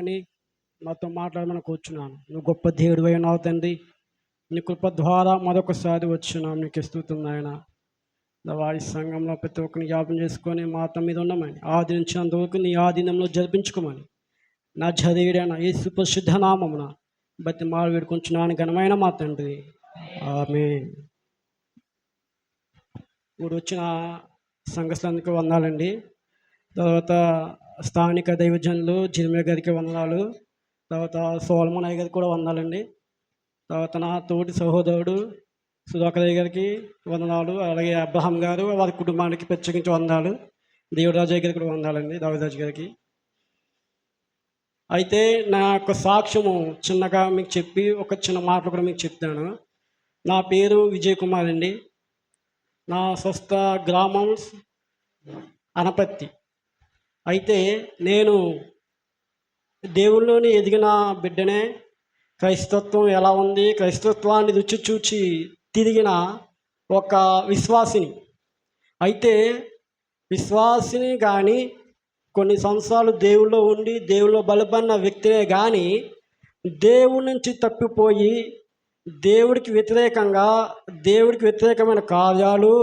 మాట్లాడమని నాతో మాట్లాడమని కూర్చున్నాను. నువ్వు గొప్ప దేవుడివై ఉన్నావు తండ్రి. నీ కృప ద్వారా మరొకసారి వచ్చినాం. నీకు స్తుతులు నాయన. వారి సంఘంలో ప్రతి ఒక్కరిని జ్ఞాపం చేసుకొని మాత మీద ఉన్నామని ఆదించినంతవరకు నీ ఆధీనంలో జరిపించుకోమని నా జదేయుడైన యేసు పరిశుద్ధ నామమున బతి మాలు వేడుకొంచున్నాను ఘనమైన మా తండ్రి, ఆమేన్. ఇప్పుడు వచ్చిన సంఘస్థానికి వందాలండి. తర్వాత స్థానిక దైవజనులు జిర్మే గారికి వందనాలు. తర్వాత సోలమన్ అయ్య గారికి కూడా వందాలండి. తర్వాత నా తోటి సహోదరుడు సుధాకర్ అయ్య గారికి వందనాలు. అలాగే అబ్రహాం గారు వారి కుటుంబానికి ప్రత్యేకించి వందనాలు. దేవురాజు అయ్య గారికి కూడా వందాలండి, దావిరాజు గారికి. అయితే నా యొక్క సాక్ష్యము చిన్నగా మీకు చెప్పి ఒక చిన్న మాటలు కూడా మీకు చెప్తాను. నా పేరు విజయ్ కుమార్ అండి. నా స్వస్థ గ్రామం అనపత్తి. అయితే నేను దేవుళ్ళలోని ఎదిగిన బిడ్డనే. క్రైస్తత్వం ఎలా ఉంది, క్రైస్తత్వాన్ని రుచి చూచి తిరిగిన ఒక విశ్వాసిని. అయితే విశ్వాసిని కానీ కొన్ని సంవత్సరాలు దేవుల్లో ఉండి దేవుల్లో బలపడిన వ్యక్తినే కానీ దేవుడి నుంచి తప్పిపోయి దేవుడికి వ్యతిరేకమైన కార్యాలు,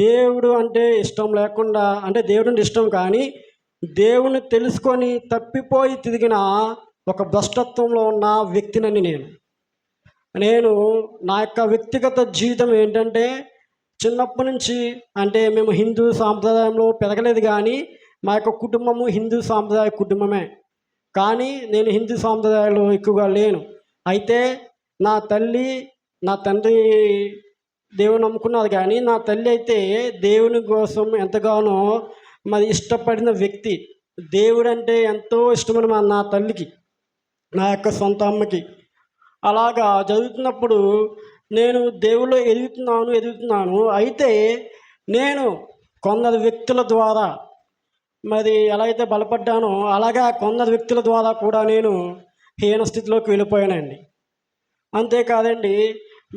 దేవుడు అంటే ఇష్టం లేకుండా, అంటే దేవుడు అంటే ఇష్టం కానీ దేవుని తెలుసుకొని తప్పిపోయి తిరిగిన ఒక భ్రష్టత్వంలో ఉన్న వ్యక్తినని నేను నా యొక్క వ్యక్తిగత జీవితం ఏంటంటే, చిన్నప్పటి నుంచి అంటే మేము హిందూ సాంప్రదాయంలో పెరగలేదు కానీ మా యొక్క కుటుంబము హిందూ సాంప్రదాయ కుటుంబమే. కానీ నేను హిందూ సాంప్రదాయాలు ఎక్కువగా లేను. అయితే నా తండ్రి దేవుని నమ్ముకున్నారు కానీ నా తల్లి అయితే దేవుని కోసం ఎంతగానో మరి ఇష్టపడిన వ్యక్తి. దేవుడు అంటే ఎంతో ఇష్టమైన నా తల్లికి, నా యొక్క సొంత అమ్మకి. అలాగా జరుగుతున్నప్పుడు నేను దేవుళ్ళు ఎదుగుతున్నాను. అయితే నేను కొందరు వ్యక్తుల ద్వారా మరి ఎలా అయితే బలపడ్డానో అలాగా కొందరు వ్యక్తుల ద్వారా కూడా నేను హీన స్థితిలోకి వెళ్ళిపోయానండి. అంతేకాదండి,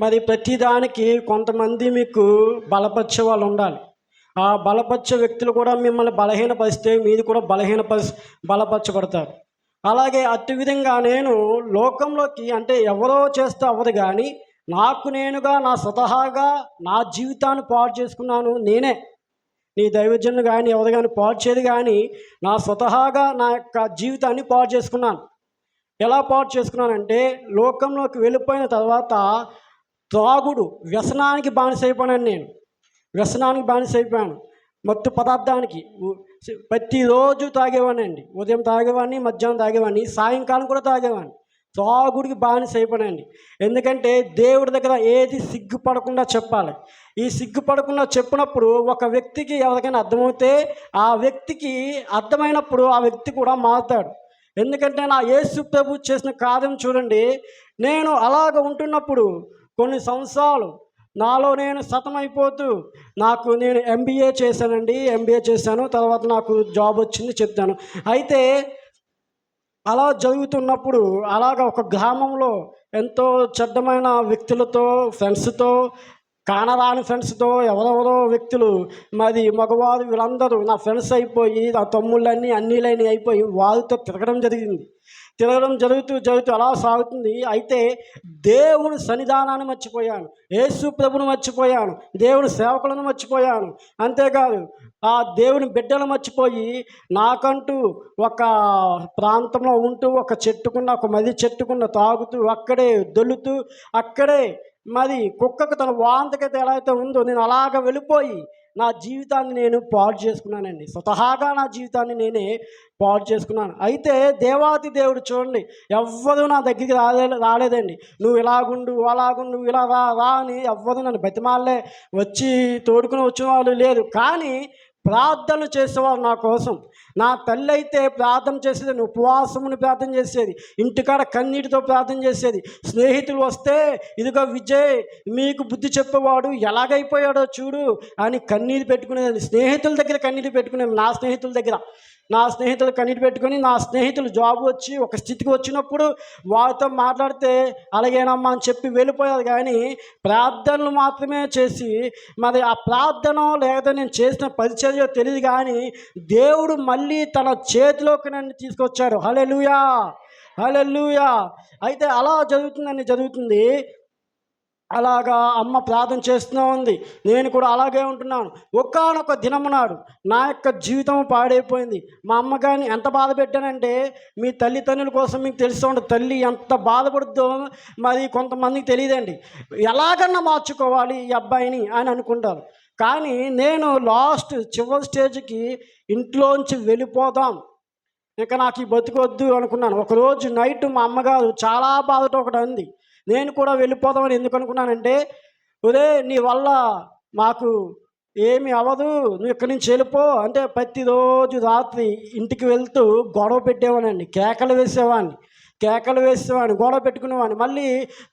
మరి ప్రతిదానికి కొంతమంది మీకు బలపరిచే వాళ్ళు ఉండాలి. ఆ బలపరిచే వ్యక్తులు కూడా మిమ్మల్ని బలహీనపరిస్తే మీది కూడా బలపరచబడతారు. అలాగే అట్టి విధంగా నేను లోకంలోకి, అంటే ఎవరో చేస్తే అవ్వదు కానీ నాకు నేనుగా నా స్వతహాగా నా జీవితాన్ని పాడు చేసుకున్నాను నేనే. నీ దైవజనులు కానీ ఎవరు కానీ పాడు చేయదు కానీ నా స్వతహాగా నా యొక్క జీవితాన్ని పాడు చేసుకున్నాను. ఎలా పాడు చేసుకున్నానంటే, లోకంలోకి వెళ్ళిపోయిన తర్వాత త్రాగుడు, వ్యసనానికి బానిసైపోయాను. నేను వ్యసనానికి బానిసైపోయాను. మత్తు పదార్థానికి ప్రతిరోజు తాగేవాడిని. ఉదయం తాగేవాడిని, మధ్యాహ్నం తాగేవాడిని, సాయంకాలం కూడా తాగేవాడిని. త్రాగుడికి బానిసైపోయానండి. ఎందుకంటే దేవుడి దగ్గర ఏది సిగ్గుపడకుండా చెప్పాలి. ఈ సిగ్గుపడకుండా చెప్పినప్పుడు ఒక వ్యక్తికి ఎవరికైనా అర్థమవుతే ఆ వ్యక్తికి అర్థమైనప్పుడు ఆ వ్యక్తి కూడా మారుతాడు. ఎందుకంటే నా యేసు ప్రభు చేసిన కార్యం చూడండి. నేను అలాగ ఉంటున్నప్పుడు కొన్ని సంవత్సరాలు నాలో నేను సతమైపోతూ నేను ఎంబీఏ చేశాను. తర్వాత నాకు జాబ్ వచ్చింది చెప్తాను. అయితే అలా జరుగుతున్నప్పుడు అలాగ ఒక గ్రామంలో ఎంతో చెడ్డమైన వ్యక్తులతో, ఫ్రెండ్స్తో, కానరాని ఫ్రెండ్స్తో, ఎవరెవరో వ్యక్తులు, మరి మగవారు వీళ్ళందరూ నా ఫ్రెండ్స్ అయిపోయి, నా తమ్ముళ్ళన్నీ అన్నీలన్నీ అయిపోయి వారితో తిరగడం జరుగుతూ అలా సాగుతుంది. అయితే దేవుని సన్నిధానాన్ని మర్చిపోయాను, యేసు ప్రభుని మర్చిపోయాను, దేవుని సేవకులను మర్చిపోయాను. అంతేకాదు ఆ దేవుని బిడ్డలు మర్చిపోయి నాకంటూ ఒక ప్రాంతంలో ఉంటూ ఒక మది చెట్టుకున్న తాగుతూ అక్కడే దొల్లుతూ అక్కడే మరి కుక్కకు తన వాంతకైతే ఎలా అయితే ఉందో నేను అలాగ వెళ్ళిపోయి నా జీవితాన్ని నేను పాడు చేసుకున్నానండి. స్వతహాగా నా జీవితాన్ని నేనే పాడు చేసుకున్నాను. అయితే దేవాతి దేవుడు చూడండి, ఎవ్వరూ నా దగ్గరికి రాలేదండి. నువ్వు ఇలాగుండు అలాగుండు ఇలా రా అని ఎవ్వరూ నన్ను బతిమాలే వచ్చి తోడుకుని వచ్చిన వాళ్ళు లేదు. కానీ ప్రార్థనలు చేసేవారు నా కోసం. నా తల్లి అయితే ప్రార్థన చేసేది, ఉపవాసముని ప్రార్థన చేసేది, ఇంటికాడ కన్నీటితో ప్రార్థన చేసేది. స్నేహితులు వస్తే ఇదిగో విజయ్ మీకు బుద్ధి చెప్పేవాడు ఎలాగైపోయాడో చూడు అని కన్నీరు పెట్టుకునేది. స్నేహితుల దగ్గర కన్నీరు పెట్టుకునేది. నా స్నేహితుల దగ్గర నా స్నేహితులు కన్నీటి పెట్టుకొని నా స్నేహితులు జాబ్ వచ్చి ఒక స్థితికి వచ్చినప్పుడు వారితో మాట్లాడితే అలాగేనమ్మా అని చెప్పి వెళ్ళిపోయారు. కానీ ప్రార్థనలు మాత్రమే చేసి మరి ఆ ప్రార్థన లేదా నేను చేసిన పరిచర్య తెలియదు, కానీ దేవుడు మళ్ళీ తన చేతిలోకి నన్ను తీసుకొచ్చారు. హల్లెలూయా, హల్లెలూయా. అయితే అలా జరుగుతుంది. అలాగా అమ్మ ప్రార్థన చేస్తూనే ఉంది, నేను కూడా అలాగే ఉంటున్నాను. ఒకానొక దినమునాడు నా యొక్క జీవితం పాడైపోయింది. మా అమ్మ కానీ ఎంత బాధ పెట్టానంటే, మీ తల్లిదండ్రుల కోసం మీకు తెలిసి ఉండదు, తల్లి ఎంత బాధపడుద్దో మరి కొంతమందికి తెలియదండి. ఎలాగన్నా మార్చుకోవాలి ఈ అబ్బాయిని అని అనుకుంటారు. కానీ నేను చివరి స్టేజ్కి ఇంట్లోంచి వెళ్ళిపోదాం, ఇక నాకు ఈ బతుకొద్దు అనుకున్నాను. ఒకరోజు నైట్ మా అమ్మగారు చాలా బాధతో ఒకటి అంది. నేను కూడా వెళ్ళిపోదామని ఎందుకు అనుకున్నానంటే, ఒరే నీ వల్ల మాకు ఏమి అవ్వదు, నువ్వు ఇక్కడి నుంచి వెళ్ళిపో అంటే ప్రతిరోజు రాత్రి ఇంటికి వెళ్తూ గొడవ పెట్టేవాడిని, కేకలు వేసేవాడిని, గొడవ పెట్టుకునేవాడిని. మళ్ళీ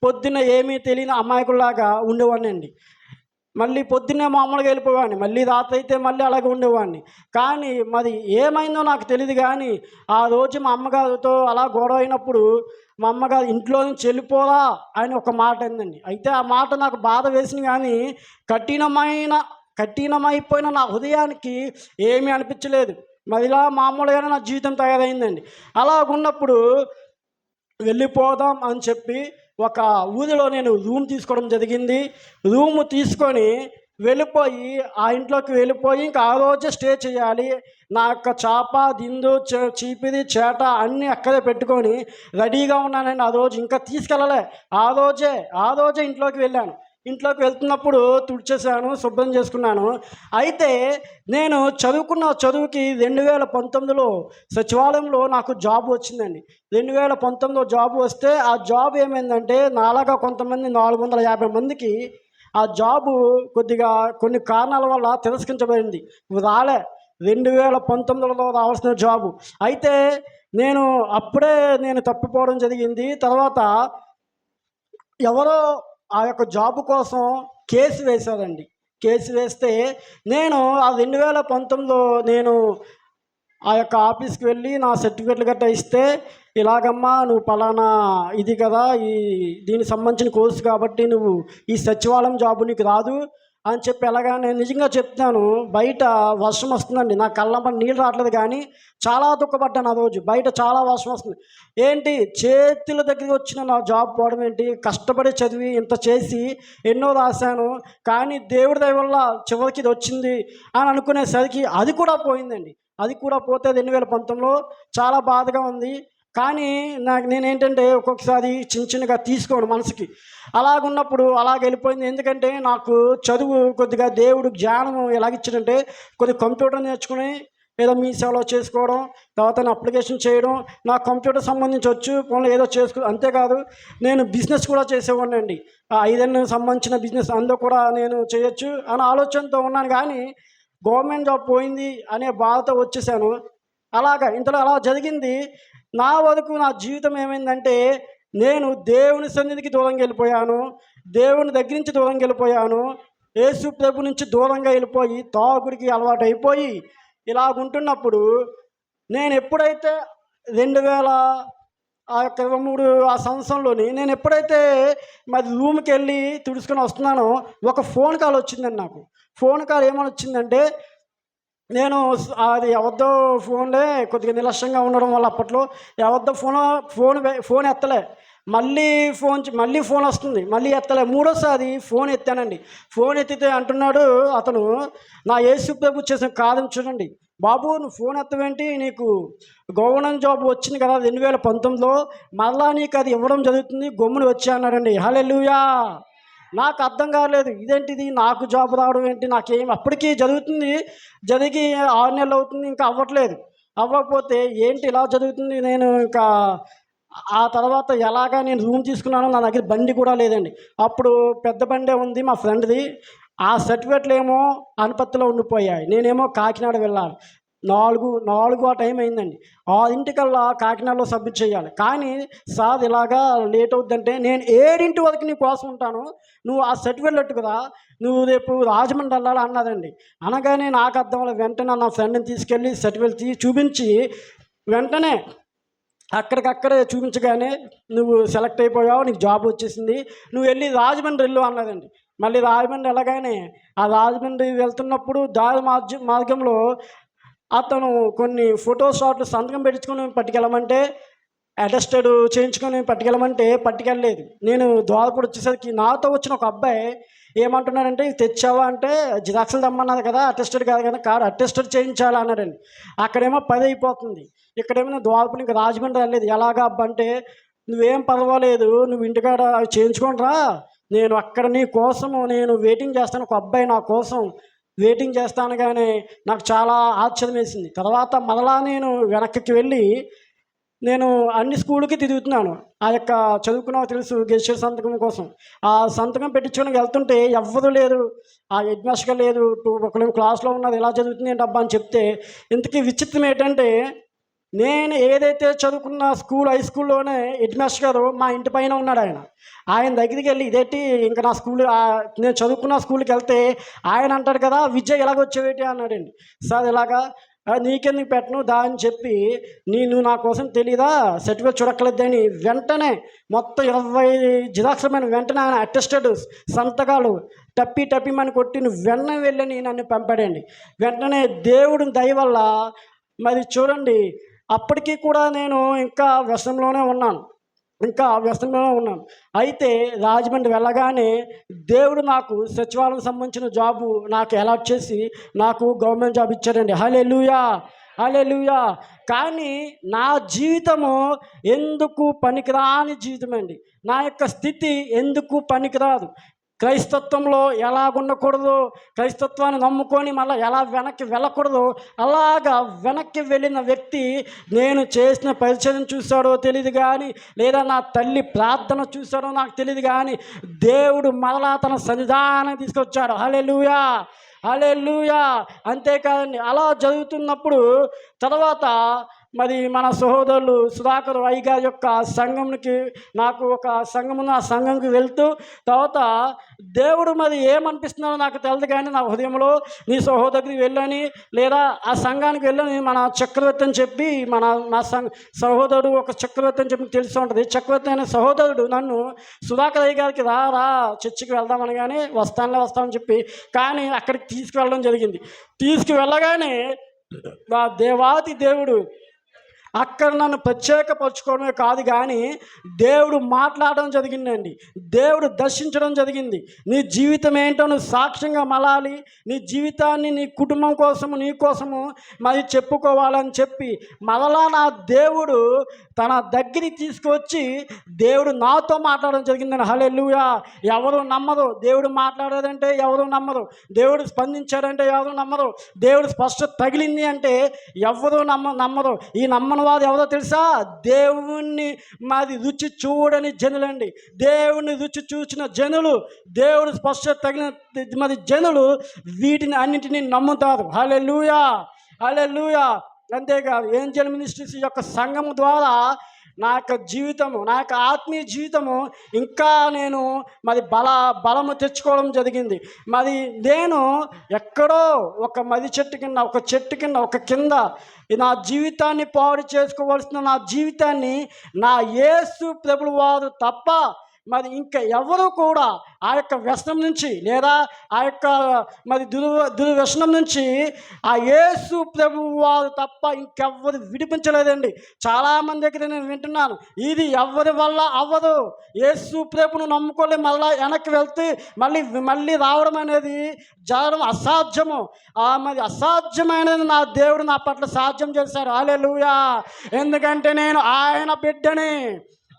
పొద్దున్న ఏమీ తెలియని అమాయకుల్లాగా ఉండేవాడిని అండి. మళ్ళీ పొద్దున్నే మామూలుగా వెళ్ళిపోయేవాడిని, మళ్ళీ రాత్రి అయితే మళ్ళీ అలాగే ఉండేవాడిని. కానీ మరి ఏమైందో నాకు తెలియదు, కానీ ఆ రోజు మా అమ్మగారితో అలా గొడవ అయినప్పుడు మా అమ్మగారు ఇంట్లో నుంచి వెళ్ళిపోరా అని ఒక మాట అందండి. అయితే ఆ మాట నాకు బాధ వేసింది, కానీ కఠినమైపోయిన నా హృదయానికి ఏమీ అనిపించలేదు. మరి ఇలా మామూలుగానే నా జీవితం తయారైందండి. అలాగున్నప్పుడు వెళ్ళిపోదాం అని చెప్పి ఒక ఊరిలో నేను రూమ్ తీసుకోవడం జరిగింది. రూము తీసుకొని వెళ్ళిపోయి ఆ ఇంట్లోకి వెళ్ళిపోయి ఇంకా ఆ రోజే స్టే చేయాలి. నా యొక్క చాప దిండు చీపిరి చేట అన్నీ అక్కడే పెట్టుకొని రెడీగా ఉన్నానండి. ఆ రోజు ఇంకా తీసుకెళ్ళలే, ఆ రోజే ఇంట్లోకి వెళ్ళాను. ఇంట్లోకి వెళ్తున్నప్పుడు తుడిచేసాను, శుభ్రం చేసుకున్నాను. అయితే నేను చదువుకున్న చదువుకి 2019లో సచివాలయంలో నాకు జాబ్ వచ్చిందండి. 2019లో జాబ్ వస్తే ఆ జాబ్ ఏమైందంటే, నాలాగా కొంతమంది 450 మందికి ఆ జాబు కొద్దిగా కొన్ని కారణాల వల్ల తిరస్కరించబడింది, రాలే. 2019లో రావాల్సిన జాబు. అయితే అప్పుడే నేను తప్పిపోవడం జరిగింది. తర్వాత ఎవరో ఆ యొక్క జాబు కోసం కేసు వేశారండి. కేసు వేస్తే నేను ఆ 2019లో నేను ఆ యొక్క ఆఫీస్కి వెళ్ళి నా సర్టిఫికెట్లు గట్రా ఇస్తే, ఇలాగమ్మా నువ్వు పలానా ఇది కదా, దీనికి సంబంధించిన కోర్సు కాబట్టి నువ్వు ఈ సచివాలయం జాబు నీకు రాదు అని చెప్పి ఎలాగా నేను నిజంగా చెప్తాను. బయట వర్షం వస్తుందండి, నా కళ్ళంప నీళ్ళు రావట్లేదు, కానీ చాలా దుఃఖపడ్డాను. ఆ రోజు బయట చాలా వర్షం వస్తుంది. ఏంటి చేతుల దగ్గరికి వచ్చిన నా జాబ్ పోవడం ఏంటి, కష్టపడి చదివి ఇంత చేసి ఎన్నో రాశాను, కానీ దేవుడి దయ వల్ల చివరికి ఇది వచ్చింది అని అనుకునేసరికి అది కూడా పోయిందండి. అది కూడా పోతే 2019లో చాలా బాధగా ఉంది. కానీ నేనేంటంటే ఒక్కొక్కసారి చిన్నగా తీసుకోను మనసుకి. అలాగున్నప్పుడు అలాగ వెళ్ళిపోయింది. ఎందుకంటే నాకు చదువు కొద్దిగా దేవుడు జ్ఞానం ఎలాగిచ్చాడంటే, కొద్దిగా కంప్యూటర్ నేర్చుకుని ఏదో మీ సేవలో చేసుకోవడం, తర్వాత అప్లికేషన్ చేయడం, నాకు కంప్యూటర్ సంబంధించి వచ్చు, ఫోన్లో ఏదో అంతేకాదు నేను బిజినెస్ కూడా చేసేవాడిని అండి. 5 సంబంధించిన బిజినెస్ అందులో కూడా నేను చేయొచ్చు అనే ఆలోచనతో ఉన్నాను. కానీ గవర్నమెంట్ జాబ్ పోయింది అనే బాధతో వచ్చేసాను. ఇంతలో అలా జరిగింది. నా వరకు నా జీవితం ఏమైందంటే, నేను దేవుని సన్నిధికి దూరంగా వెళ్ళిపోయాను, దేవుని దగ్గర నుంచి దూరంగా వెళ్ళిపోయాను, యేసు ప్రభు నుంచి దూరంగా వెళ్ళిపోయి తాగుడికి అలవాటు అయిపోయి ఇలాగుంటున్నప్పుడు, నేను ఎప్పుడైతే 2023 ఆ సంవత్సరంలోని నేను ఎప్పుడైతే మరి రూమ్కి వెళ్ళి తుడుచుకొని వస్తున్నానో, ఒక ఫోన్ కాల్ వచ్చిందండి నాకు. ఫోన్ కాల్ ఏమని వచ్చిందంటే, నేను అది ఎవరిదో ఫోన్లే, కొద్దిగా నిర్లక్ష్యంగా ఉండడం వల్ల అప్పట్లో ఎవరిదో ఫోన్ ఎత్తలే. మళ్ళీ ఫోన్ వస్తుంది, మళ్ళీ ఎత్తలే. మూడోసారి ఫోన్ ఎత్తానండి. ఫోన్ ఎత్తితే అంటున్నాడు అతను, నా యేసు ప్రభు చేసిన కార్యం చూడండి బాబు, నువ్వు ఫోన్ ఎత్తవేంటి, నీకు గవర్నమెంట్ జాబ్ వచ్చింది కదా 2019లో, మళ్ళా నీకు అది ఇవ్వడం జరుగుతుంది, గమ్ముని వచ్చి అన్నాడండి. హల్లెలూయా. నాకు అర్థం కాలేదు, ఇదేంటిది నాకు జాబ్ రావడం ఏంటి, నాకేం అప్పటికీ జరిగి 6 నెలలు అవుతుంది, ఇంకా అవ్వకపోతే ఏంటి ఇలా జరుగుతుంది. నేను ఇంకా ఆ తర్వాత ఎలాగా నేను రూమ్ తీసుకున్నాను, నా దగ్గర బండి కూడా లేదండి. అప్పుడు పెద్ద బండే ఉంది మా ఫ్రెండ్ది. ఆ సర్టిఫికెట్లు ఏమో అనుపత్తిలో ఉండిపోయాయి, నేనేమో కాకినాడ వెళ్ళాలి. నాలుగు ఆ టైం అయిందండి. 6:00కల్లా కాకినాడలో సబ్మిట్ చేయాలి. కానీ సార్ ఇలాగా లేట్ అవుద్దంటే, నేను 7 వరకు నీ కోసం ఉంటాను. నువ్వు ఆ సర్టిఫికేట్ పట్టుకురా. నువ్వు రేపు రాజమండ్రి వెళ్ళాలి అన్నదండి. అనగానే నాకు అర్థం అవ్వలేదు. వెంటనే నా ఫ్రెండ్‌ని తీసుకెళ్ళి సర్టిఫికేట్ చూపించి వెంటనే అక్కడికక్కడే చూపించగానే, నువ్వు సెలెక్ట్ అయిపోయావు, నీకు జాబ్ వచ్చేసింది, నువ్వు వెళ్ళి రాజమండ్రి వెళ్ళు అన్నదండి. మళ్ళీ రాజమండ్రి వెళ్ళగానే ఆ రాజమండ్రి వెళ్తున్నప్పుడు దారి మార్గంలో అతను కొన్ని ఫోటో షాట్లు సంతకం పెట్టించుకొని పట్టుకెళ్ళమంటే, అటెస్టెడ్ చేయించుకొని పట్టుకెళ్ళమంటే పట్టుకెళ్ళలేదు. నేను ద్వారపూడి వచ్చేసరికి నాతో వచ్చిన ఒక అబ్బాయి ఏమంటున్నాడంటే, ఇది తెచ్చావా అంటే, జిరాక్స్లు తెమ్మన్నది కదా, అటెస్టెడ్ కాదు కదా, కాదు అటెస్టెడ్ చేయించాలి అన్నాడండి. అక్కడేమో 10 అయిపోతుంది, ఇక్కడేమో నేను ద్వారపూడి ఇంకా రాజమండ్రి వెళ్ళలేదు. ఎలాగా అబ్బా అంటే, నువ్వేం పర్వాలేదు, నువ్వు ఇంటికాడ అవి చేయించుకొని రా, నేను అక్కడ నీ కోసము నేను వెయిటింగ్ చేస్తాను. ఒక అబ్బాయి నా కోసం వెయిటింగ్ చేస్తాను. కానీ నాకు చాలా ఆశ్చర్యం వేసింది. తర్వాత మరలా నేను వెనక్కి వెళ్ళి నేను అన్ని స్కూళ్ళకి తిరుగుతున్నాను. ఆ యొక్క చదువుకున్న తెలుసు గెజిటెడ్ సంతకం కోసం. ఆ సంతకం పెట్టించుకొని వెళ్తుంటే ఎవ్వరు లేరు. ఆ హెడ్ మాస్టర్ లేదు. ఒకళ్ళేమో క్లాస్లో ఉన్నది, ఎలా చదువుతుంది ఏంటబ్బా అని చెప్తే, ఇంతకీ విచిత్రం ఏంటంటే, నేను ఏదైతే చదువుకున్న స్కూల్ హై స్కూల్లోనే హెడ్ మాస్టర్ గారు మా ఇంటి పైన ఉన్నాడు. ఆయన దగ్గరికి వెళ్ళి, ఇదేంటి ఇంకా నా స్కూల్ నేను చదువుకున్న స్కూల్కి వెళ్తే ఆయన అంటాడు కదా, విజయ్ ఎలాగొచ్చేవేటి అన్నాడండి. సార్ ఇలాగా నీకెందుకు పెట్టను దా అని చెప్పి, నువ్వు నా కోసం తెలీదా, సర్టిఫికేట్ చూడక్కలేదని వెంటనే మొత్తం 20 జిరాక్స్లమైన వెంటనే ఆయన అటెస్టెడ్ సంతకాలు టప్పిమని కొట్టి నువ్వు వెన్న వెళ్ళని నన్ను పంపాడండి. వెంటనే దేవుడి దయ వల్ల మరి చూడండి, అప్పటికీ కూడా నేను ఇంకా వ్యసనంలోనే ఉన్నాను. అయితే రాజమండ్రి వెళ్ళగానే దేవుడు నాకు సచివాలయం సంబంధించిన జాబు నాకు అలాట్ చేసి నాకు గవర్నమెంట్ జాబ్ ఇచ్చాడండి. హల్లెలూయా, హల్లెలూయా. కానీ నా జీవితము ఎందుకు పనికిరాని జీవితం అండి. నా యొక్క స్థితి ఎందుకు పనికిరాదు. క్రైస్తత్వంలో ఎలా ఉండకూడదు, క్రైస్తత్వాన్ని నమ్ముకొని మళ్ళీ ఎలా వెనక్కి వెళ్ళకూడదు, అలాగా వెనక్కి వెళ్ళిన వ్యక్తి నేను చేసిన పరిచయం చూశాడో తెలియదు కానీ, లేదా నా తల్లి ప్రార్థన చూశాడో నాకు తెలియదు కానీ, దేవుడు మరలా తన సన్నిధానం తీసుకొచ్చాడు. హల్లెలూయా, హల్లెలూయా. అంతేకాదండి, అలా జరుగుతున్నప్పుడు తర్వాత మరి మన సహోదరులు సుధాకర్ అయ్య గారి యొక్క సంఘంకి నాకు ఒక సంఘం ఉంది. ఆ సంఘంకి వెళ్తూ తర్వాత దేవుడు మరి ఏమనిపిస్తున్నాడో నాకు తెలియదు కానీ, నా హృదయంలో నీ సహోదరికి వెళ్ళని, లేదా ఆ సంఘానికి వెళ్ళని మన చక్రవర్తి అని చెప్పి నా సహోదరుడు ఒక చక్రవర్తి అని చెప్పి తెలిసి ఉంటుంది. చక్రవర్తి అనే సహోదరుడు నన్ను సుధాకర్ అయ్య గారికి రా చర్చికి వెళ్దామని కానీ, వస్తామని చెప్పి కానీ అక్కడికి తీసుకువెళ్ళడం జరిగింది. తీసుకువెళ్ళగానే నా దేవాది దేవుడు అక్కడ నన్ను ప్రత్యేకపరచుకోవడమే కాదు కానీ, దేవుడు మాట్లాడడం జరిగిందండి. దేవుడు దర్శించడం జరిగింది. నీ జీవితం ఏంటో నువ్వు సాక్ష్యంగా మలాలి, నీ జీవితాన్ని నీ కుటుంబం కోసము నీ కోసము మరి చెప్పుకోవాలని చెప్పి మరలా నా దేవుడు తన దగ్గరికి తీసుకొచ్చి దేవుడు నాతో మాట్లాడడం జరిగిందని. హల్లెలూయా. ఎవరు నమ్మరు దేవుడు మాట్లాడాడంటే, ఎవరు నమ్మరు దేవుడు స్పందించాడంటే, ఎవరు నమ్మరు దేవుడు స్పష్టత తగిలింది అంటే ఎవరు నమ్మరు. ఈ నమ్మని వారు ఎవరో తెలుసా? దేవుణ్ణి మాది రుచి చూడని జనులండి. దేవుని రుచి చూసిన జనులు, దేవుడు స్పష్టత తగిన మరి జనులు వీటిని అన్నింటినీ నమ్ముతారు. హల్లెలూయా, హల్లెలూయా. అంతేకాదు, ఏంజెల్ మినిస్ట్రీస్ యొక్క సంఘం ద్వారా నా యొక్క జీవితము, నా యొక్క ఆత్మీయ జీవితము ఇంకా నేను మరి బలము తెచ్చుకోవడం జరిగింది. మరి నేను ఎక్కడో ఒక మర్రి చెట్టు కింద, ఒక కింద నా జీవితాన్ని పాడు చేసుకోవాల్సిన నా జీవితాన్ని నా యేసు ప్రభువు వారు తప్ప మరి ఇంకా ఎవరు కూడా ఆ యొక్క వ్యసనం నుంచి, లేదా ఆ యొక్క మరి దుర్వ్యసనం నుంచి ఆ యేసు ప్రభువు వారు తప్ప ఇంకెవ్వరు విడిపించలేదండి. చాలామంది దగ్గర నేను వింటున్నాను, ఇది ఎవరి వల్ల అవ్వదు, యేసు ప్రభువును నమ్ముకోలే మళ్ళీ వెనక్కి వెళ్తే మళ్ళీ రావడం అనేది జరగడం అసాధ్యము. మరి అసాధ్యమైనది నా దేవుడు నా పట్ల సాధ్యం చేశారు. హల్లెలూయా. ఎందుకంటే నేను ఆయన బిడ్డని.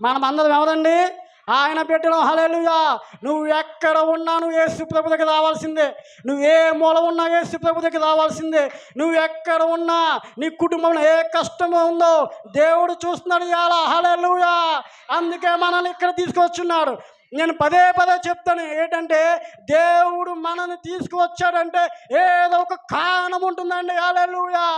మనం అందరం ఎవరండి? ఆయన బిడ్డలు. హల్లెలూయా. నువ్వు ఎక్కడ ఉన్నా నువ్వు యేసు ప్రభు దగ్గర రావాల్సిందే. నువ్వు ఏ మూల ఉన్నా యేసు ప్రభు దగ్గర రావాల్సిందే. నువ్వు ఎక్కడ ఉన్నా, నీ కుటుంబంలో ఏ కష్టమో ఉందో దేవుడు చూస్తున్నాడు ఇవాళ. హల్లెలూయా. అందుకే మనల్ని ఇక్కడ తీసుకొచ్చున్నాడు. నేను పదే చెప్తాను ఏంటంటే, దేవుడు మనల్ని తీసుకువచ్చాడంటే ఏదో ఒక కారణం ఉంటుందండి. హల్లెలూయా.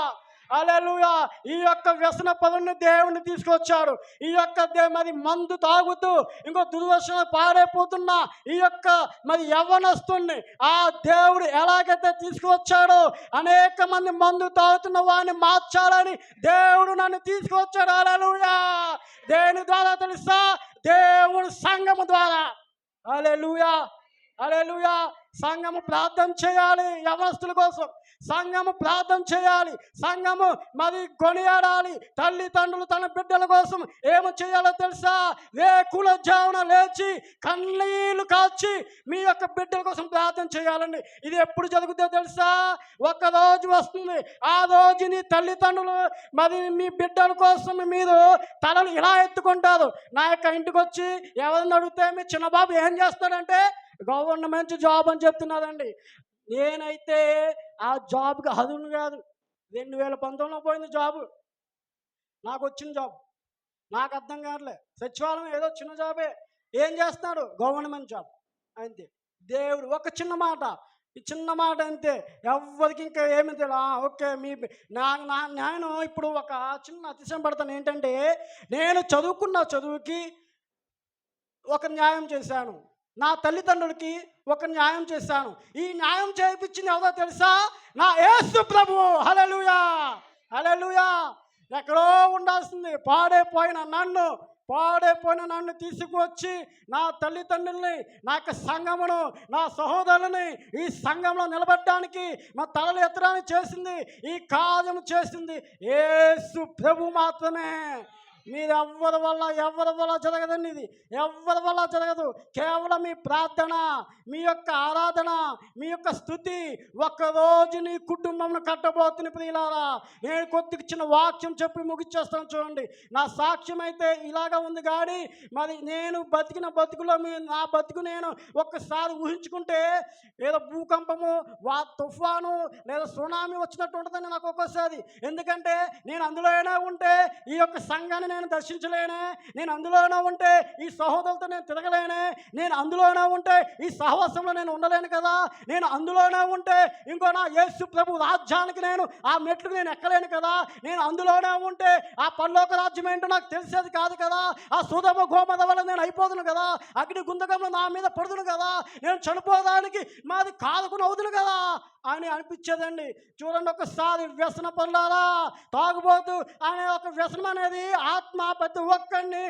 హల్లెలూయా. ఈ యొక్క వ్యసన పనులను దేవుని తీసుకొచ్చాడు. ఈ యొక్క మరి మందు తాగుతూ ఇంకో దుర్దర్శన పాడైపోతున్న ఈ యొక్క మరి యవ్వనస్తుని ఆ దేవుడు ఎలాగైతే తీసుకువచ్చాడో అనేక మంది మందు తాగుతున్న వాడిని మార్చాలని దేవుడు నన్ను తీసుకువచ్చాడు. హల్లెలూయా. దేని ద్వారా తెలుసా? దేవుడు సంఘము ద్వారా. హల్లెలూయా. హల్లెలూయా. సంఘము ప్రార్థన చేయాలి యవనస్తుల కోసం. సంఘము ప్రార్థన చేయాలి. సంఘము మరి కొనియాడాలి. తల్లిదండ్రులు తన బిడ్డల కోసం ఏమి చేయాలో తెలుసా? వేకుల జామున లేచి కన్నీళ్లు కాచి మీ యొక్క బిడ్డల కోసం ప్రార్థన చేయాలండి. ఇది ఎప్పుడు జరుగుతుందో తెలుసా? ఒక రోజు వస్తుంది. ఆ రోజు నీ తల్లిదండ్రులు మరి మీ బిడ్డల కోసం మీరు తలలు ఇలా ఎత్తుకుంటారు. నా యొక్క ఇంటికి వచ్చి ఎవరిని అడిగితే మీ చిన్నబాబు ఏం చేస్తాడంటే గవర్నమెంట్ జాబ్ అని చెప్తున్నారండి. నేనైతే ఆ జాబ్కి అదును కాదు. 2019లో పోయింది జాబు. నాకు వచ్చిన జాబ్ నాకు అర్థం కావట్లే. సచివాలయం ఏదో చిన్న జాబే. ఏం చేస్తున్నాడు? గవర్నమెంట్ జాబ్ అంతే. దేవుడు ఒక చిన్న మాట, ఈ చిన్న మాట అంతే. ఎవరికి ఇంకా ఏమి తెలియదు. ఓకే నేను ఇప్పుడు ఒక చిన్న అతిశయం పడతాను. ఏంటంటే నేను చదువుకున్న చదువుకి ఒక న్యాయం చేశాను. నా తల్లిదండ్రులకి ఒక న్యాయం చేశాను. ఈ న్యాయం చేయించింది ఎవరో తెలుసా? నా యేసు ప్రభువు. హల్లెలూయా. హల్లెలూయా. ఎక్కడో ఉండాల్సింది పాడైపోయిన నన్ను తీసుకువచ్చి నా తల్లిదండ్రుల్ని, నా యొక్క సంఘమును, నా సహోదరులని ఈ సంఘంలో నిలబడడానికి, మా తలలు ఎత్తడానికి చేసింది, ఈ కార్యము చేసింది యేసు ప్రభు మాత్రమే. మీరు ఎవరి వల్ల జరగదండి. ఇది ఎవరి వల్ల జరగదు. కేవలం మీ ప్రార్థన, మీ యొక్క ఆరాధన, మీ యొక్క స్తుతి ఒక్కరోజు నీ కుటుంబంను కట్టబోతున్న ప్రియులారా. నేను కొద్దిగా చిన్న వాక్యం చెప్పి ముగిచ్చేస్తాను చూడండి. నా సాక్ష్యం అయితే ఇలాగా ఉంది. కానీ మరి నేను బతికిన బతుకులో నా బతుకు నేను ఒక్కసారి ఊహించుకుంటే ఏదో భూకంపము, తుఫాను లేదా సునామీ వచ్చినట్టు ఉంటుందని నాకు ఒక్కోసారి. ఎందుకంటే నేను అందులోనే ఉంటే ఈ యొక్క సంఘాన్ని నేను దర్శించలేనే, నేను అందులోనే ఉంటే ఈ సహోదరులతో నేను తిరగలేనే, నేను అందులోనే ఉంటే ఈ సహవాసంలో నేను ఉండలేను కదా, నేను అందులోనే ఉంటే ఇంకో నా యేసు ప్రభు రాజ్యానికి నేను ఆ మెట్లకు నేను ఎక్కలేను కదా, నేను అందులోనే ఉంటే ఆ పరలోక రాజ్యం ఏంటో నాకు తెలిసేది కాదు కదా, ఆ సోదమ గోమద వల్ల నేను అయిపోదును కదా, అగ్ని గుందకంలో నా మీద పడుదును కదా, నేను చనిపోవడానికి మాది కాదుకుని అవుదును కదా అని అనిపించేదండి. చూడండి ఒకసారి వ్యసన పనులారా, తాగుబోతు అనే ఒక వ్యసనం అనేది ఆత్మ ప్రతి ఒక్కరిని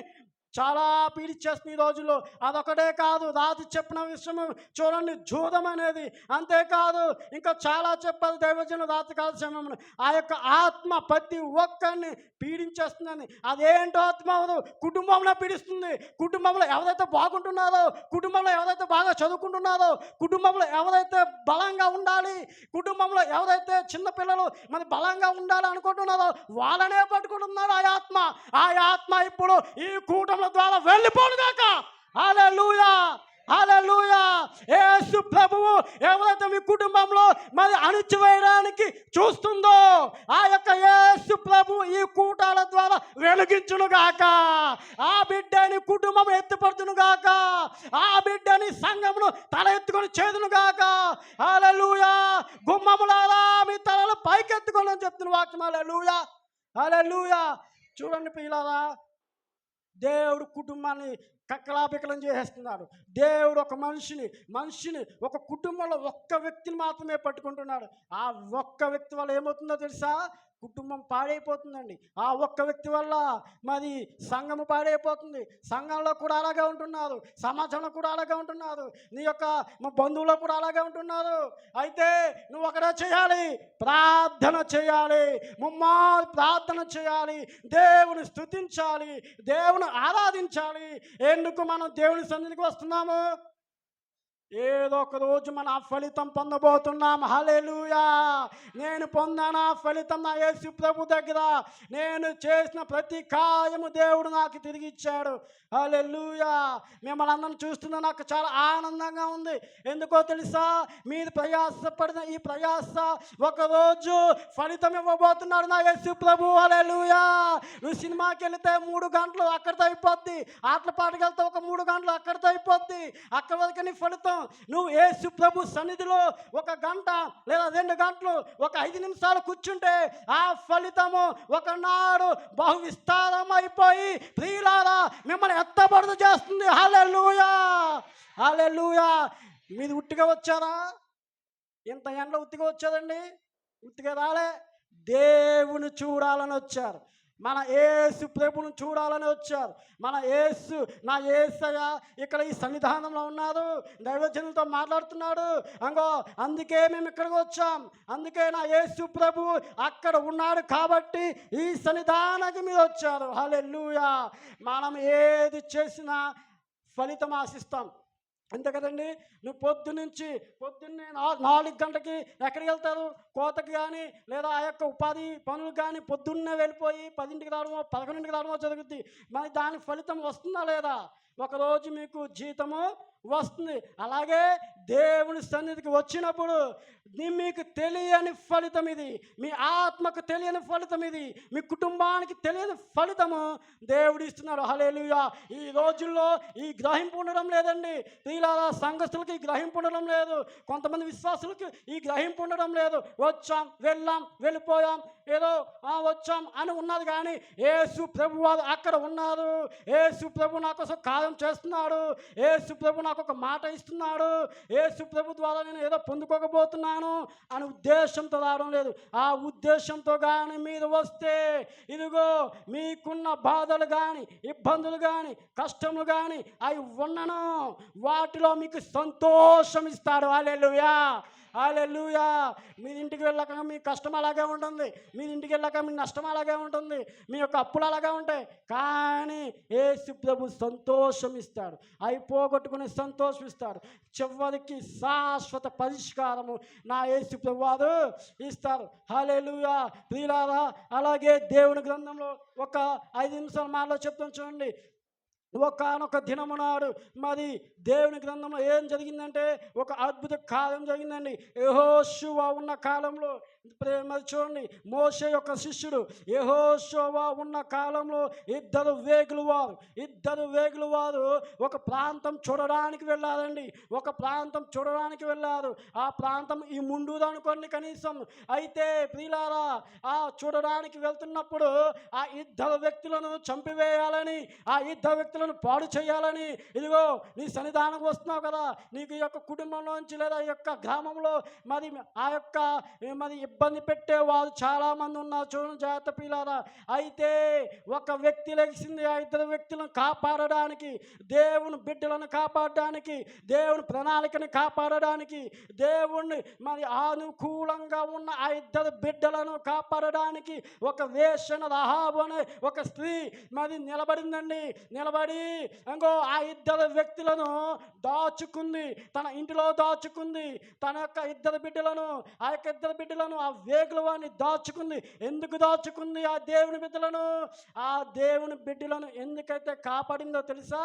చాలా పీడిచ్చేస్తుంది ఈ రోజుల్లో. అదొకటే కాదు, రాజు చెప్పిన విషయం చూడండి, జూదం అనేది. అంతేకాదు ఇంకా చాలా చెప్పాలి దైవజనులు రాత్రికాల సమయంలో. ఆ యొక్క ఆత్మ ప్రతి ఒక్కరిని పీడించేస్తుందని. అదేంటో ఆత్మ అవదు, కుటుంబంలో పీడిస్తుంది. కుటుంబంలో ఎవరైతే బాగుంటున్నారో, కుటుంబంలో ఎవరైతే బాగా చదువుకుంటున్నారో, కుటుంబంలో ఎవరైతే బలంగా ఉండాలి, కుటుంబంలో ఎవరైతే చిన్నపిల్లలు మరి బలంగా ఉండాలి అనుకుంటున్నారో వాళ్ళనే పట్టుకుంటున్నారు ఆ ఆత్మ ఇప్పుడు ఈ కూటమి ద్వారా వెళ్ళిపోనుగాక. హల్లెలూయా. హల్లెలూయా. యేసు ప్రభువు ఎవరైతే మీ కుటుంబంలో మరి అణిచివేయడానికి చూస్తుందో ఆ యొక్క యేసు ప్రభు ఈ కూటాల ద్వారా వెలిగించునుగాక. ఆ బిడ్డని కుటుంబం ఎత్తిపడుతునుగాక. ఆ బిడ్డని సంఘమును తల ఎత్తుకొని చేదునుగాక. హల్లెలూయా. గుమ్మములారా మీ తలలు పైకెత్తుకొని అని చెప్తున్న వాక్యం. హల్లెలూయా. హల్లెలూయా. చూడండి పిల్లలారా, దేవుడు కుటుంబాన్ని కక్కలాపికలం చేసేస్తున్నాడు. దేవుడు ఒక మనిషిని ఒక కుటుంబంలో ఒక్క వ్యక్తిని మాత్రమే పట్టుకుంటున్నాడు. ఆ ఒక్క వ్యక్తి వల్ల ఏమవుతుందో తెలుసా? కుటుంబం పాడైపోతుందండి. ఆ ఒక్క వ్యక్తి వల్ల మరి సంఘము పాడైపోతుంది. సంఘంలో కూడా అలాగే ఉంటున్నారు, సమాజంలో కూడా అలాగే ఉంటున్నారు, నీ యొక్క బంధువులో కూడా అలాగే ఉంటున్నారు. అయితే నువ్వు ఒకటే చేయాలి, ప్రార్థన చేయాలి, ప్రార్థన చేయాలి, దేవుని స్తుతించాలి, దేవుని ఆరాధించాలి. ఎందుకు మనం దేవుని సన్నిధికి వస్తున్నాము? ఏదో ఒక రోజు మన ఫలితం పొందబోతున్నాం. హల్లెలూయా. నేను పొందాను ఆ ఫలితం నా యేసు ప్రభు దగ్గర. నేను చేసిన ప్రతి కార్యము దేవుడు నాకు తిరిగి ఇచ్చాడు. హల్లెలూయా. మిమ్మల్ని అందరం చూస్తున్నా నాకు చాలా ఆనందంగా ఉంది. ఎందుకో తెలుసా? మీరు ప్రయాసపడిన ఈ ప్రయాస ఒకరోజు ఫలితం ఇవ్వబోతున్నాడు నా యేసు ప్రభు. హల్లెలూయా. నువ్వు సినిమాకి వెళితే 3 గంటలు అక్కడితో అయిపోద్ది, ఆటల పాటకి వెళ్తే ఒక 3 గంటలు అక్కడితో అయిపోద్ది. అక్కడ వరకు నీ ఫలితం నువ్వు యేసు ప్రభు సన్నిధిలో 1 గంట లేదా 2 గంటలు, ఒక 5 నిమిషాలు కూర్చుంటే ఆ ఫలితము ఒకనాడు బహు విస్తారం అయిపోయి ప్రియులారా మిమ్మల్ని ఎత్తబడుతూ చేస్తుంది. హల్లెలూయా, హల్లెలూయా. మీది ఉట్టిగా వచ్చారా? ఇంత ఎండ ఉత్తిగా వచ్చాదండి? ఉత్తిగా రాలే. దేవుని చూడాలని వచ్చారు. మన యేసు ప్రభుని చూడాలని వచ్చారు. మన యేసు, నా యేసయ్య ఇక్కడ ఈ సన్నిధానంలో ఉన్నారు, దైవజనులతో మాట్లాడుతున్నాడు. అందుకే మేము ఇక్కడికి వచ్చాం. అందుకే నా యేసు ప్రభు అక్కడ ఉన్నాడు కాబట్టి ఈ సన్నిధానానికి మీరు వచ్చారు. హల్లెలూయా. మనం ఏది చేసినా ఫలితం ఆశిస్తాం, అంతే కదండి. నువ్వు పొద్దున్నే 4 గంటలకి ఎక్కడికి వెళ్తారు? కోతకి కానీ లేదా ఆ యొక్క ఉపాధి పనులు కానీ పొద్దున్నే వెళ్ళిపోయి 10ంటికి రావడమో 11ంటికి రావడమో జరుగుతుంది. మరి దాని ఫలితం వస్తుందా లేదా? ఒకరోజు మీకు జీతము వస్తుంది. అలాగే దేవుని సన్నిధికి వచ్చినప్పుడు మీకు తెలియని ఫలితం ఇది, మీ ఆత్మకు తెలియని ఫలితం ఇది, మీ కుటుంబానికి తెలియని ఫలితము దేవుడు ఇస్తున్నాడు. హల్లెలూయా. ఈ రోజుల్లో ఈ గ్రహింపు ఉండడం లేదండి. తీలారా సంఘస్థులకి ఈ గ్రహింపు ఉండడం లేదు, కొంతమంది విశ్వాసులకి ఈ గ్రహింపు ఉండడం లేదు. వచ్చాం, వెళ్ళాం, వెళ్ళిపోయాం, ఏదో వచ్చాం అని ఉన్నది. కానీ యేసు ప్రభు వారు అక్కడ ఉన్నారు. యేసు ప్రభు నా కోసం కార్యం చేస్తున్నాడు. యేసు ప్రభు నాకు ఒక మాట ఇస్తున్నాడు. యేసు ప్రభు ద్వారా నేను ఏదో పొందుకోకపోతున్నాను అని ఉద్దేశంతో రావడం లేదు. ఆ ఉద్దేశంతో కానీ మీరు వస్తే ఇదిగో మీకున్న బాధలు కానీ, ఇబ్బందులు కానీ, కష్టములు కానీ అవి ఉన్నను, వాటిలో మీకు సంతోషం ఇస్తాడు. హల్లెలూయా, హల్లెలూయా. మీ ఇంటికి వెళ్ళాక మీ కష్టం అలాగే ఉంటుంది, మీ ఇంటికి వెళ్ళాక మీ నష్టం అలాగే ఉంటుంది, మీ యొక్క అప్పులు అలాగే ఉంటాయి. కానీ యేసు ప్రభు సంతోషం ఇస్తాడు, అవి పోగొట్టుకుని సంతోషం ఇస్తాడు. చివరికి శాశ్వత పరిష్కారము నా యేసు ప్రభు వారు ఇస్తారు. హల్లెలూయా. ప్రియులారా, అలాగే దేవుని గ్రంథంలో ఒక 5 నిమిషాల మాటలో చెప్తాను చూడండి. ఒకానొక దినము నాడు మరి దేవుని గ్రంథంలో ఏం జరిగిందంటే ఒక అద్భుత కాలం జరిగిందండి. యెహోషువ ఉన్న కాలంలో మరి చూడండి, మోషే యొక్క శిష్యుడు యెహోషువ ఉన్న కాలంలో ఇద్దరు వేగులు వారు ఒక ప్రాంతం చూడడానికి వెళ్ళారండి. ఒక ప్రాంతం చూడడానికి వెళ్ళారు. ఆ ప్రాంతం ఈ ముండూరు అనుకోండి కనీసం. అయితే ప్రియులారా, ఆ చూడడానికి వెళ్తున్నప్పుడు ఆ ఇద్దరు వ్యక్తులను చంపివేయాలని, ఆ ఇద్దరు వ్యక్తులను పాడు చేయాలని, ఇదిగో నీ సన్నిధానం వస్తున్నావు కదా, నీకు ఈ యొక్క కుటుంబంలోంచి లేదా ఈ యొక్క గ్రామంలో మరి ఆ యొక్క మరి ఇబ్బంది పెట్టేవారు చాలామంది ఉన్నారు. చూడండి జాగ్రత్త పిల్లారా. అయితే ఒక వ్యక్తి లెగిసింది ఆ ఇద్దరు వ్యక్తులను కాపాడడానికి, దేవుని బిడ్డలను కాపాడడానికి, దేవుని ప్రణాళికని కాపాడడానికి, దేవుణ్ణి మరి అనుకూలంగా ఉన్న ఆ ఇద్దరు బిడ్డలను కాపాడడానికి ఒక వేశ్యన రహాబు అనే ఒక స్త్రీ మరి నిలబడిందండి. నిలబడి ఆ ఇద్దరు వ్యక్తులను దాచుకుంది, తన ఇంటిలో దాచుకుంది. తన యొక్క ఇద్దరు బిడ్డలను ఆ వేగుల వారిని దాచుకుంది. ఎందుకు దాచుకుంది ఆ దేవుని బిడ్డలను? ఆ దేవుని బిడ్డలను ఎందుకైతే కాపాడిందో తెలుసా?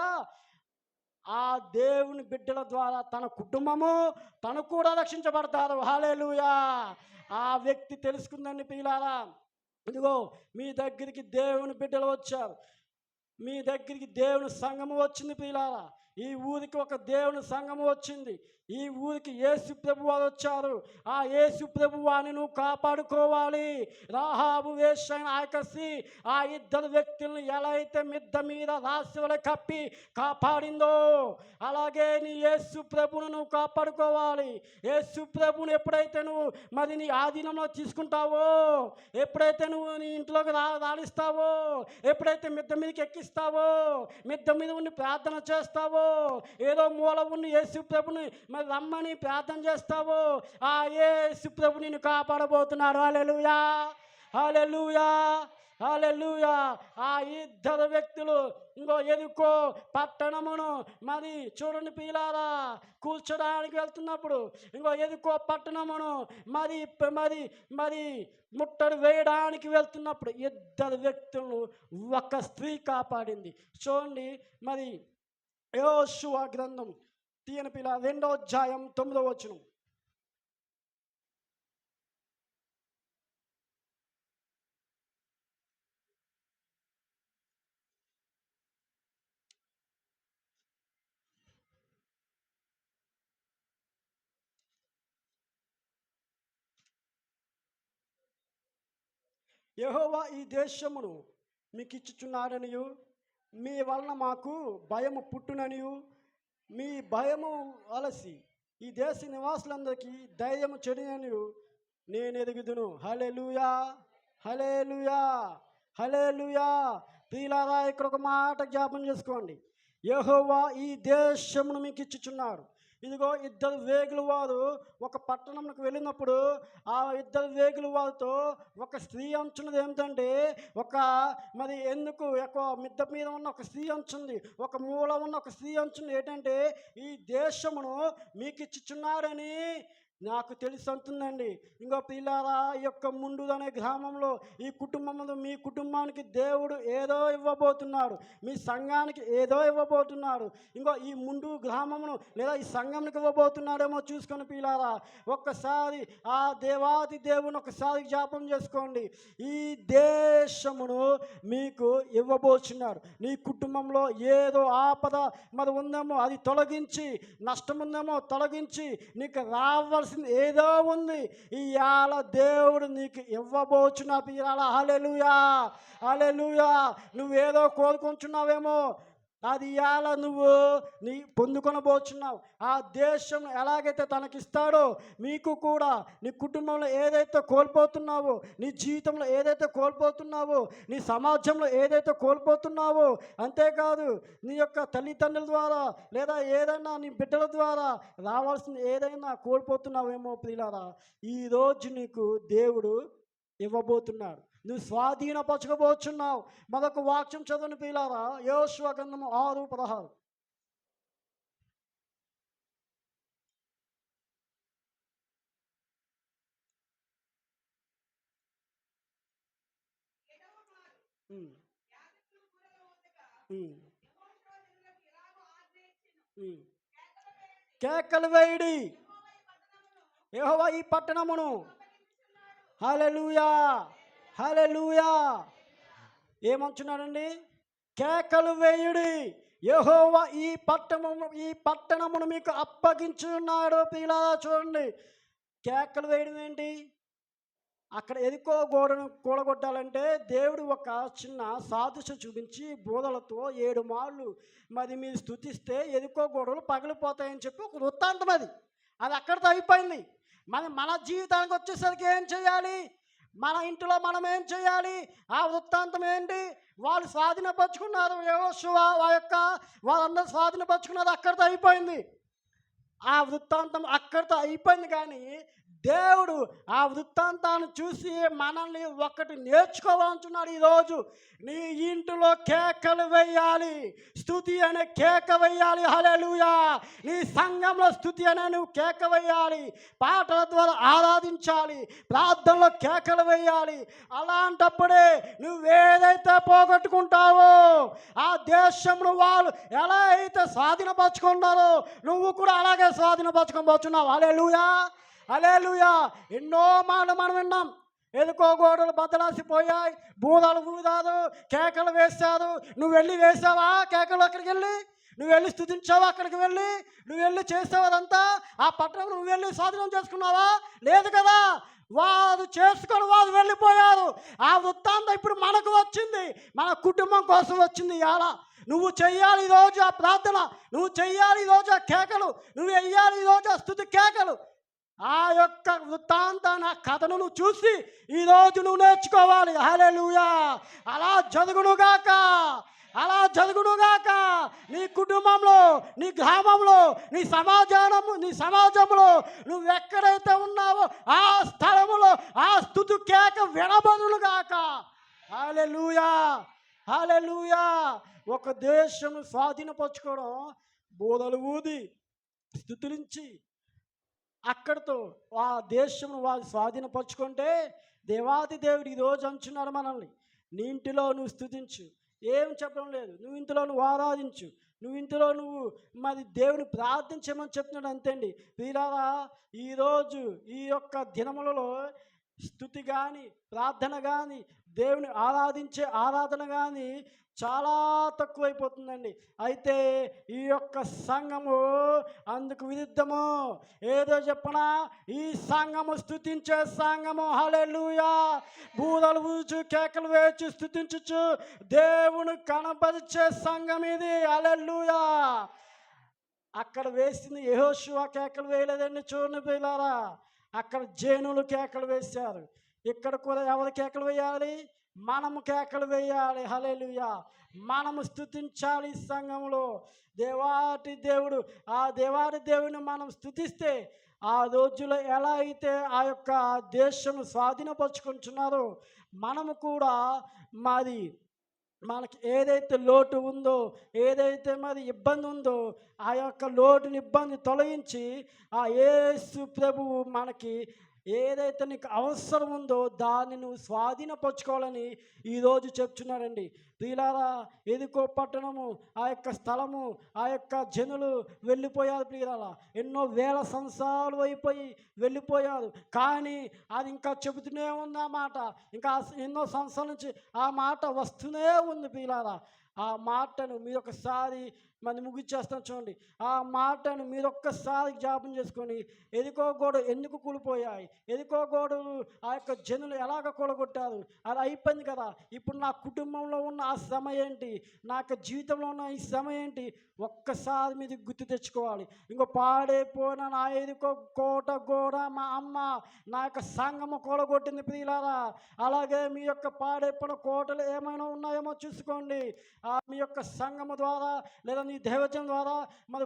ఆ దేవుని బిడ్డల ద్వారా తన కుటుంబము తను కూడా రక్షించబడతారు. హల్లెలూయా. ఆ వ్యక్తి తెలుసుకుందండి ప్రియులారా. ఇదిగో మీ దగ్గరికి దేవుని బిడ్డలు వచ్చారు, మీ దగ్గరికి దేవుని సంఘము వచ్చింది ప్రియులారా. ఈ ఊరికి ఒక దేవుని సంఘము వచ్చింది. ఈ ఊరికి యేసు ప్రభు వారు వచ్చారు. ఆ యేసు ప్రభు వారిని నువ్వు కాపాడుకోవాలి. రాహాబు వేశ్యైన ఆకసి ఆ ఇద్దరు వ్యక్తులను ఎలా అయితే మిద్ద మీద రాశివల కప్పి కాపాడిందో అలాగే నీ యేసు ప్రభును నువ్వు కాపాడుకోవాలి. యేసు ప్రభును ఎప్పుడైతే నువ్వు మరి నీ ఆధీనంలో తీసుకుంటావో, ఎప్పుడైతే నువ్వు నీ ఇంట్లోకి రాణిస్తావో, ఎప్పుడైతే మిద్ద మీదకి ఎక్కిస్తావో, మిద్ద మీద ఉండి ప్రార్థన చేస్తావో, ఏదో మూల ఉండి యేసు ప్రభుని మరి రమ్మని ప్రార్థన చేస్తావో, ఆ యేసు ప్రభు నిన్ను కాపాడబోతున్నాడు. హల్లెలూయా, హల్లెలూయా, హల్లెలూయా. ఆ ఇద్దరు వ్యక్తులు ఎదుకో పట్టణమును మరి చూడండి పిల్లారా, కూర్చోడానికి వెళ్తున్నప్పుడు ఎదుకో పట్టణమును మరి మరి మరి ముట్టడి వేయడానికి వెళ్తున్నప్పుడు ఇద్దరు వ్యక్తులను ఒక స్త్రీ కాపాడింది. చూడండి మరి యెహోషువ గ్రంథం తీయని పిల్ల 2వ అధ్యాయం 9వ వచనం. యెహోవా ఈ దేశమును మీకు ఇచ్చుచున్నాడనియు, మీ వలన మాకు భయము పుట్టుననియు, మీ భయము అలసి ఈ దేశ నివాసులందరికీ ధైర్యము చెడిననియు నేను ఎరుగుదును. హల్లెలూయా, హల్లెలూయా, హల్లెలూయా. ప్రియులారా, ఇక్కడ ఒక మాట జ్ఞాపం చేసుకోండి. యెహోవా ఈ దేశమును మీకు ఇచ్చుచున్నాడు. ఇదిగో ఇద్దరు వేగుల వారు ఒక పట్టణంకు వెళ్ళినప్పుడు ఆ ఇద్దరు వేగుల వారితో ఒక స్త్రీ అంచున్నది ఏమిటంటే, మరి ఎందుకు ఒక మిద్ద మీద ఉన్న ఒక స్త్రీ అంచుంది, ఒక మూల ఉన్న ఒక స్త్రీ అంచుంది. ఏంటంటే, ఈ దేశమును మీకు ఇచ్చుచున్నాడని నాకు తెలిసి అంటుందండి. ఇంకో పిల్లారా, ఈ యొక్క ముండు అనే గ్రామంలో ఈ కుటుంబంలో మీ కుటుంబానికి దేవుడు ఏదో ఇవ్వబోతున్నాడు, మీ సంఘానికి ఏదో ఇవ్వబోతున్నాడు. ఇంకో ఈ ముండు గ్రామమును లేదా ఈ సంఘానికి ఇవ్వబోతున్నాడేమో చూసుకొని పిల్లారా, ఒక్కసారి ఆ దేవాది దేవుని ఒకసారి జ్ఞాపం చేసుకోండి. ఈ దేశమును మీకు ఇవ్వబోతున్నాడు. నీ కుటుంబంలో ఏదో ఆపద మరి ఉందేమో అది తొలగించి, నష్టం ఉందేమో తొలగించి, నీకు రావాల్సింది ఏదో ఉంది ఇవాళ దేవుడు నీకు ఇవ్వబోచున్నా పిల్లాల. హల్లెలూయా, హల్లెలూయా. నువ్వేదో కోరుకుంటున్నావేమో, అది ఇవాళ నువ్వు పొందుకొనబోచున్నావు. ఆ దేశం ఎలాగైతే తనకిస్తాడో మీకు కూడా నీ కుటుంబంలో ఏదైతే కోల్పోతున్నావో, నీ జీవితంలో ఏదైతే కోల్పోతున్నావో, నీ సమాజంలో ఏదైతే కోల్పోతున్నావో, అంతేకాదు నీ యొక్క తల్లిదండ్రుల ద్వారా లేదా ఏదైనా నీ బిడ్డల ద్వారా రావాల్సిన ఏదైనా కోల్పోతున్నావేమో ప్రియులారా, ఈరోజు నీకు దేవుడు ఇవ్వబోతున్నాడు. నువ్వు స్వాధీనపరచుకోబోచున్నావు. మరొక వాక్యం చదవని ప్రియులారా, యోషువ గ్రంథము 6:16. కేకలు వేయుడి, యెహోవా ఈ పట్టణమును. హల్లెలూయా, హల్లెలూయా. ఏమంటున్నాడండి? కేకలు వేయుడి, యెహోవా ఈ పట్టణమును మీకు అప్పగించున్నాడు. పిల్లారా చూడండి, కేకలు వేయడం ఏంటి? అక్కడ ఎదుకో గోడను కూలగొట్టాలంటే దేవుడు ఒక చిన్న సాదృశ్యం చూపించి బోధలతో 7 మార్లు మరి మీరు స్తుతిస్తే ఎదుకో గోడలు పగిలిపోతాయని చెప్పి ఒక వృత్తాంతం. అది అక్కడితో అయిపోయింది. మన జీవితానికి వచ్చేసరికి ఏం చేయాలి? మన ఇంటిలో మనం ఏం చేయాలి? ఆ వృత్తాంతం ఏంటి? వాళ్ళు స్వాధీనపరుచుకున్నారు. యెహోషువ వాళ్ళందరూ స్వాధీనపరుచుకున్నారు, అక్కడితో అయిపోయింది. ఆ వృత్తాంతం అక్కడితో అయిపోయింది. కానీ దేవుడు ఆ వృత్తాంతాన్ని చూసి మనల్ని ఒకటి నేర్చుకోవాలంటున్నాడు. ఈరోజు నీ ఇంటిలో కేకలు వేయాలి, స్తుతి అనే కేక వేయాలి. హల్లెలూయా. నీ సంఘంలో స్తుతి అనే నువ్వు కేక వేయాలి, పాటల ద్వారా ఆరాధించాలి, ప్రార్థనలో కేకలు వేయాలి. అలాంటప్పుడే నువ్వేదైతే పోగొట్టుకుంటావో ఆ దేశంలో వాళ్ళు ఎలా అయితే స్వాధీనపరచుకున్నారో నువ్వు కూడా అలాగే స్వాధీనపరచుకోబోతున్నావు. హల్లెలూయా, హల్లెలూయా. ఎన్నో మాటలు మనం విన్నాం. ఎదుకో గోడలు బద్దలాసిపోయాయి, బూదలు ఊదారు, కేకలు వేశారు. నువ్వు వెళ్ళి వేసావా కేకలు? అక్కడికి వెళ్ళి నువ్వు వెళ్ళి స్తుతించావా? అక్కడికి వెళ్ళి నువ్వు వెళ్ళి చేసావు అదంతా? ఆ పట్టణం నువ్వు వెళ్ళి స్వాధీనం చేసుకున్నావా? లేదు కదా. వారు చేసుకొని వారు వెళ్ళిపోయారు. ఆ వృత్తాంతం ఇప్పుడు మనకు వచ్చింది, మన కుటుంబం కోసం వచ్చింది. ఇలా నువ్వు చెయ్యాలి ఈరోజు ఆ ప్రార్థన, నువ్వు చెయ్యాలి ఈరోజు ఆ కేకలు, నువ్వు వెయ్యాలి ఈరోజు ఆ స్తుతి కేకలు. ఆ యొక్క వృత్తాంతాన్ని, ఆ కథను నువ్వు చూసి ఈరోజు నువ్వు నేర్చుకోవాలి. హల్లెలూయా. అలా జరుగునుగాక, అలా జరుగునుగాక. నీ కుటుంబంలో, నీ గ్రామంలో, నీ సమాజంలో నువ్వు ఎక్కడైతే ఉన్నావో ఆ స్థలములో ఆ స్తుతి కేక వినబడునుగాక. హల్లెలూయా, హల్లెలూయా. ఒక దేశం స్వాధీనపరచుకోవడం బోధలు ఊది స్తుతులించి అక్కడితో ఆ దేశం వాళ్ళు స్వాధీనపరచుకుంటే దేవాది దేవుడు ఈరోజు అంటున్నాడు మనల్ని, నీ ఇంటిలో నువ్వు స్తుతించు. ఏం చెప్పడం లేదు, నువ్వు ఇంటిలో నువ్వు ఆరాధించు, నువ్వు ఇంటిలో నువ్వు మరి దేవుని ప్రార్థించమని చెప్తున్నాడు. అంతే అండి వీరారా. ఈరోజు ఈ యొక్క దినములలో స్తుతి కానీ, ప్రార్థన కానీ, దేవుని ఆరాధించే ఆరాధన కానీ చాలా తక్కువైపోతుందండి. అయితే ఈ యొక్క సంఘము అందుకు విరుద్ధము. ఏదో చెప్పనా, ఈ సంఘము స్తుతించే సంఘము. హల్లెలూయా. బూరలు ఊచు కేకలు వేచి స్తుతించుచు దేవుని కనపరిచే సంఘం ఇది. హల్లెలూయా. అక్కడ వేసింది యెహోషువ కేకలు వేయలేదండి. చూడండి పిల్లారా, అక్కడ జనులు కేకలు వేశారు. ఇక్కడ కూడా ఎవరు కేకలు వేయాలి? మనము కేకలు వేయాలి. హల్లెలూయా. మనము స్తుతించాలి ఈ సంఘంలో. దేవాటి దేవుని మనం స్తుతిస్తే ఆ రోజులో ఎలా అయితే ఆ యొక్క దేశం స్వాధీనపరుచుకుంటున్నారో మనము కూడా మనకి ఏదైతే లోటు ఉందో, ఏదైతే ఇబ్బంది ఉందో ఆ యొక్క లోటుని ఇబ్బంది తొలగించి ఆ యేసు ప్రభువు మనకి ఏదైతే నీకు అవసరం ఉందో దాన్ని నువ్వు స్వాధీనపరచుకోవాలని ఈరోజు చెప్తున్నారండి. ప్రియులారా, ఎదుకో పట్టణము, ఆ యొక్క స్థలము, ఆ యొక్క జనులు వెళ్ళిపోయారు. ప్రియులారా, ఎన్నో వేల సంవత్సరాలు అయిపోయి వెళ్ళిపోయారు. కానీ అది ఇంకా చెబుతూనే ఉంది ఆ మాట. ఇంకా ఎన్నో సంవత్సరాల నుంచి ఆ మాట వస్తూనే ఉంది. ప్రియులారా, ఆ మాటను మీరు ఒకసారి ముగిచ్చేస్తాం చూడండి. ఆ మాటను మీరు ఒక్కసారి జ్ఞాపం చేసుకొని, ఎదుకో గోడ ఎందుకు కూలిపోయాయి, ఎదుకో గోడలు ఆ యొక్క జనులు ఎలాగ కూలగొట్టారు, అది అయిపోయింది కదా. ఇప్పుడు నా కుటుంబంలో ఉన్న ఆ శ్రమ ఏంటి, నా యొక్క జీవితంలో ఉన్న ఈ శ్రమ ఏంటి, ఒక్కసారి మీరు గుర్తు తెచ్చుకోవాలి. ఇంకో పాడైపోయిన నా ఎదుకో కోట గోడ మా అమ్మ నా యొక్క సంఘము కూలగొట్టింది. ప్రియులారా, అలాగే మీ యొక్క పాడైపోయిన కోటలు ఏమైనా ఉన్నాయేమో చూసుకోండి. మీ యొక్క సంఘము ద్వారా లేదా నీ దైవజనం ద్వారా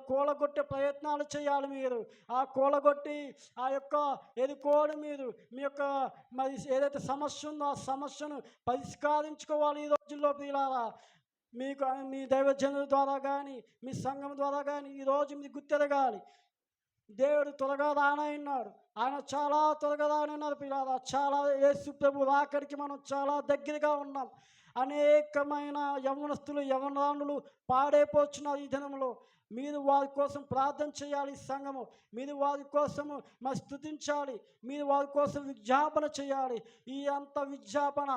కూలగొట్టే ప్రయత్నాలు చేయాలి. మీరు ఆ కూలగొట్టి ఆ యొక్క ఎదుకోని మీరు మీ యొక్క ఏదైతే సమస్య ఉందో ఆ సమస్యను పరిష్కరించుకోవాలి ఈ రోజుల్లో. ప్రియులారా, మీకు మీ దైవజనుల ద్వారా కానీ మీ సంఘం ద్వారా కానీ ఈరోజు మీరు గుర్తెరగాలి. దేవుడు త్వరగా రానన్నాడు. ఆయన చాలా త్వరగా రానన్నారు. పిల్లలు, చాలా యేసు ప్రభు రాకడికి మనం చాలా దగ్గరగా ఉన్నాం. అనేకమైన యవనస్తులు యవనరాణులు పాడైపోతున్నారు ఈ దినంలో. మీరు వారి కోసం ప్రార్థన చేయాలి. సంఘము మీరు వారి కోసము స్తుతించాలి. మీరు వారి కోసం విజ్ఞాపన చేయాలి. ఈ అంత విజ్ఞాపన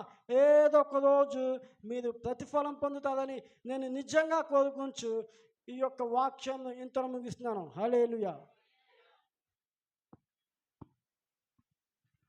ఏదో ఒక రోజు మీరు ప్రతిఫలం పొందుతారని నేను నిజంగా కోరుకుంటూ ఈ యొక్క వాక్యాన్ని ఇంతలో ముగిస్తున్నాను. హల్లెలూయా.